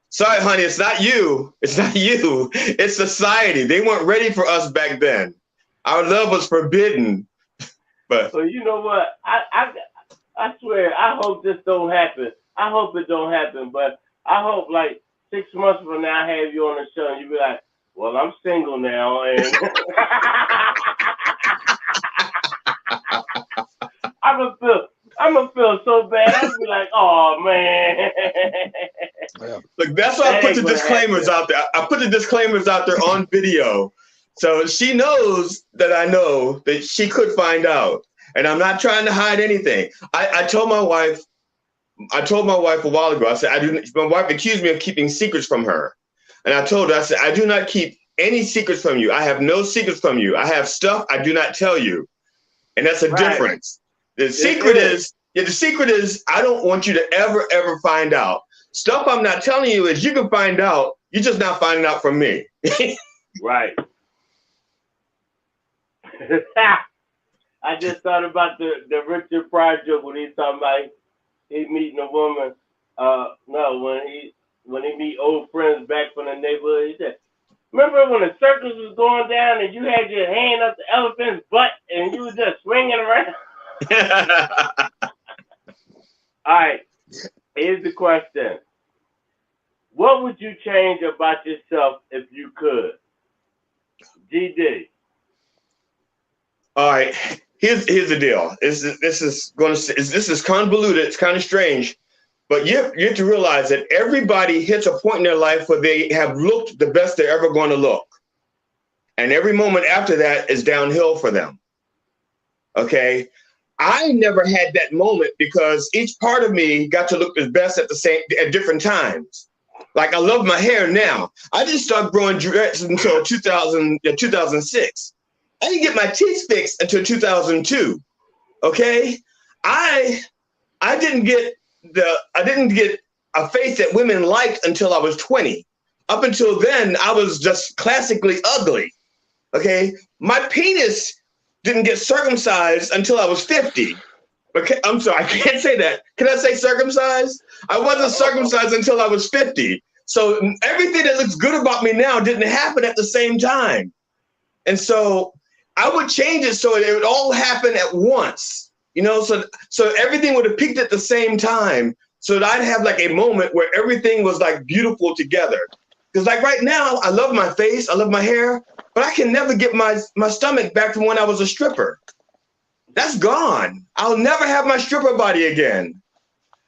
sorry, honey, it's not you. It's not you. It's society. They weren't ready for us back then. Our love was forbidden. But So you know what? I swear, I hope this don't happen. I hope it don't happen, but I hope like 6 months from now I have you on the show and you be like, well, I'm single now and I'm gonna feel so bad. I'll be like, oh man. Yeah. look, that's why I That put the ain't gonna disclaimers happen. out there. I put the disclaimers out there on video. So she knows that I know that she could find out. And I'm not trying to hide anything. I told my wife a while ago, I said, my wife accused me of keeping secrets from her. And I told her, I said, I do not keep any secrets from you. I have no secrets from you. I have stuff I do not tell you. And that's a Right. difference. The secret is, I don't want you to ever find out. Stuff I'm not telling you is you can find out. You're just not finding out from me. Right. I just thought about the Richard Pryor joke when he's talking about he meeting a woman. When he meet old friends back from the neighborhood, he said, remember when the circus was going down and you had your hand up the elephant's butt and you were just swinging around? All right, here's the question. What would you change about yourself if you could? GD. All right, here's the deal. This is convoluted. It's kind of strange, but you have to realize that everybody hits a point in their life where they have looked the best they're ever going to look, and every moment after that is downhill for them. Okay, I never had that moment because each part of me got to look the best at different times. Like I love my hair now. I didn't start growing dreads until 2006. I didn't get my teeth fixed until 2002. Okay, I didn't get a face that women liked until I was 20. Up until then, I was just classically ugly. Okay, my penis didn't get circumcised until I was 50. Okay, I'm sorry, I can't say that. Can I say circumcised? I wasn't circumcised until I was 50. So everything that looks good about me now didn't happen at the same time. And so I would change it so it would all happen at once, you know, so everything would have peaked at the same time, so that I'd have like a moment where everything was like beautiful together. Because like right now, I love my face, I love my hair, but I can never get my stomach back from when I was a stripper. That's gone. I'll never have my stripper body again.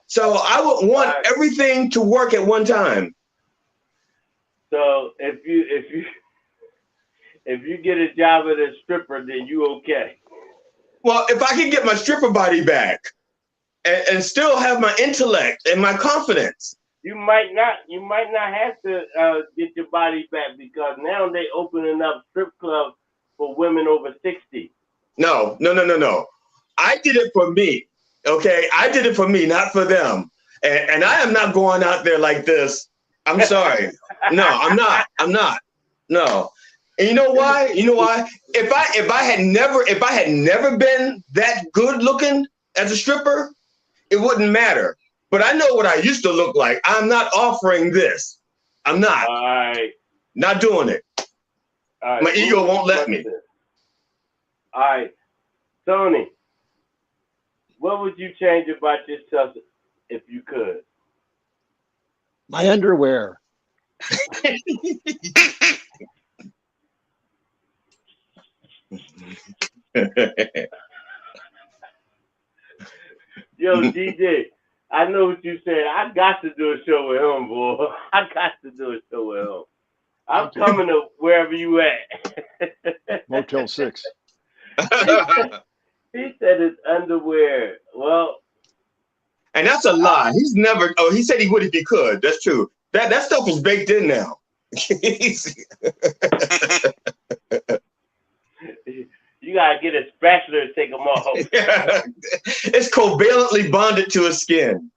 So I would want everything to work at one time. So if you get a job as a stripper, then you okay. Well, if I can get my stripper body back and still have my intellect and my confidence. You might not have to get your body back because now they opening up strip clubs for women over 60. No. I did it for me. Okay, I did it for me, not for them. And I am not going out there like this. I'm sorry. No, I'm not. No. And you know why? If I had never been that good looking as a stripper, it wouldn't matter. But I know what I used to look like. I'm not offering this. I'm not. All right. Not doing it. All right. My ego won't let me. All right. Tony, what would you change about yourself if you could? My underwear. Yo, DJ, I know what you said. I got to do a show with him, boy. I got to do a show with him. I'm coming to wherever you at. Motel 6. He said it's underwear. Well, and that's a lie. He's never. Oh, he said he would if he could. That's true. That stuff is baked in now. You gotta get a spatula to take them off. It's covalently bonded to his skin.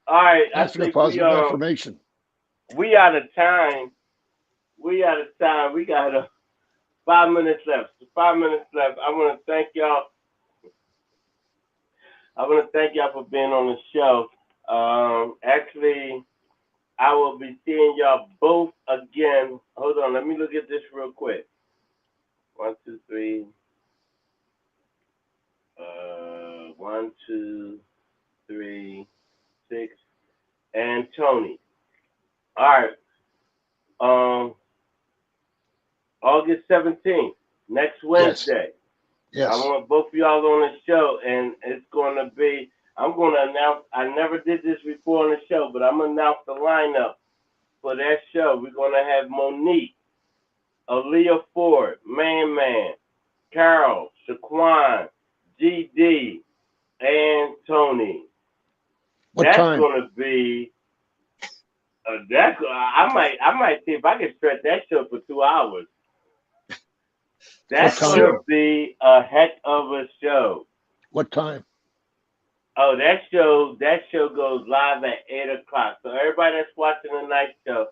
All right, That's for positive affirmation. We out of time. We got 5 minutes left. 5 minutes left. I want to thank y'all. I want to thank y'all for being on the show. Actually, I will be seeing y'all both again. Hold on, let me look at this real quick. 1, 2, 3. 1, 2, 3, 6, and Tony. All right. August 17th, next Wednesday. Yes. I want both of y'all on the show, and it's going to be, I'm going to announce, I never did this before on the show, but I'm going to announce the lineup for that show. We're going to have Monique, Aaliyah Ford, Man, Carol, Shaquan, GD, and Tony. What That's time? going to be, I might see if I can stretch that show for 2 hours. That's What time? going to be a heck of a show. What time? Oh, that show goes live at 8 o'clock. So everybody that's watching the night show,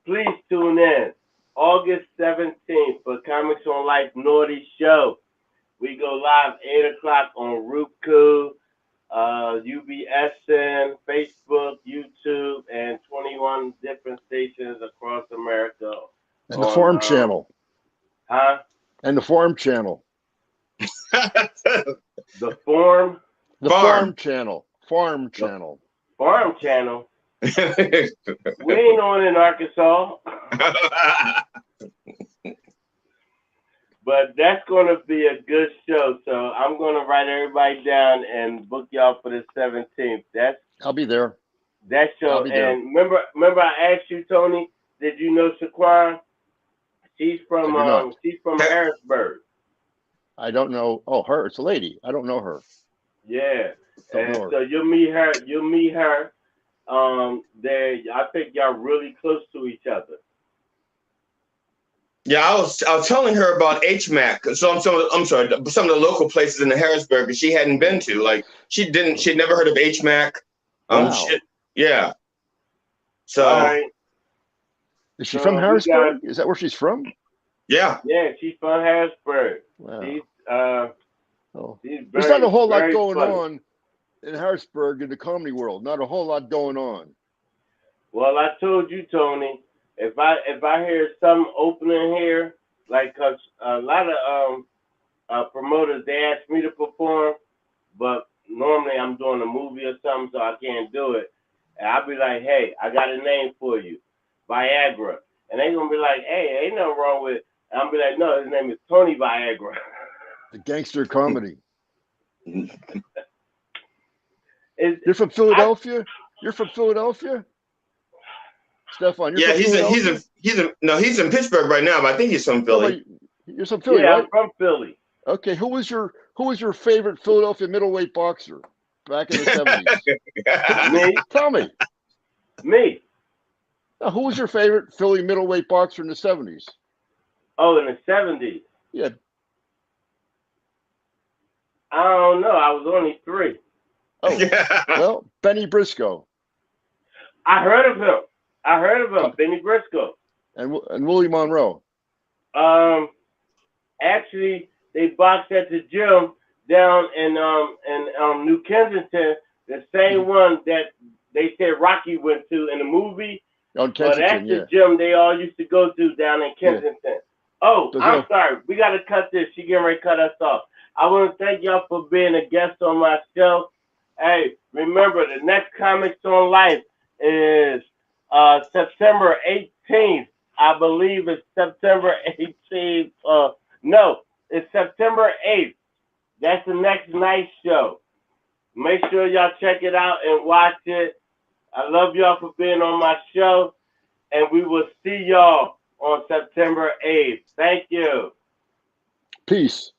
please tune in. August 17th for Comics on Life Naughty Show. We go live 8 o'clock on Roku, UBSN, Facebook, YouTube, and 21 different stations across America. And the Forum channel. Huh? And the Forum channel. The Forum? The Farm channel. Farm channel. Farm channel? We ain't on in Arkansas. But that's going to be a good show. So I'm going to write everybody down and book y'all for the 17th. I'll be there. That show. I'll be there. And remember I asked you, Tony, did you know Shaquan? She's from Harrisburg. I don't know. Oh, her. It's a lady. I don't know her. Yeah. Don't And know her. so you'll meet her. I think y'all really close to each other. Yeah, I was telling her about HMAC. So some of the local places in the Harrisburg that she hadn't been to. Like she'd never heard of HMAC. Wow. Yeah. So All right. Is she from Harrisburg? Is that where she's from? Yeah. Yeah, she's from Harrisburg. Wow. She's There's not a whole lot very going funny. on in Harrisburg in the comedy world. Not a whole lot going on. Well, I told you, Tony, if I hear some opening here, like, cause a lot of promoters, they ask me to perform, but normally I'm doing a movie or something, so I can't do it. And I'll be like, hey, I got a name for you, Viagra. And they gonna be like, hey, ain't nothing wrong with it. And I'll be like, no, his name is Tony Viagra. The gangster comedy. You're from Philadelphia? You're from Philadelphia? Stefan, you're from Philadelphia? He's in Pittsburgh right now, but I think he's from Philly. You're from Philly, yeah, right? I'm from Philly. Okay, who was your favorite Philadelphia middleweight boxer back in the 70s? Me? Tell me. Me. Now, who was your favorite Philly middleweight boxer in the 70s? Oh, in the 70s? Yeah. I don't know. I was only 3. Oh, well, Benny Briscoe. I heard of him. Benny Briscoe. And Willie Monroe. Actually, they boxed at the gym down in New Kensington, the same one that they said Rocky went to in the movie. On But Kensington, that's the gym they all used to go to down in Kensington. Yeah. Oh, I'm sorry. We got to cut this. She getting ready to cut us off. I want to thank y'all for being a guest on my show. Hey, remember, the next Comics on Life is September 18th. I believe it's September 18th. No, it's September 8th. That's the next night show. Make sure y'all check it out and watch it. I love y'all for being on my show, and we will see y'all on September 8th. Thank you. Peace.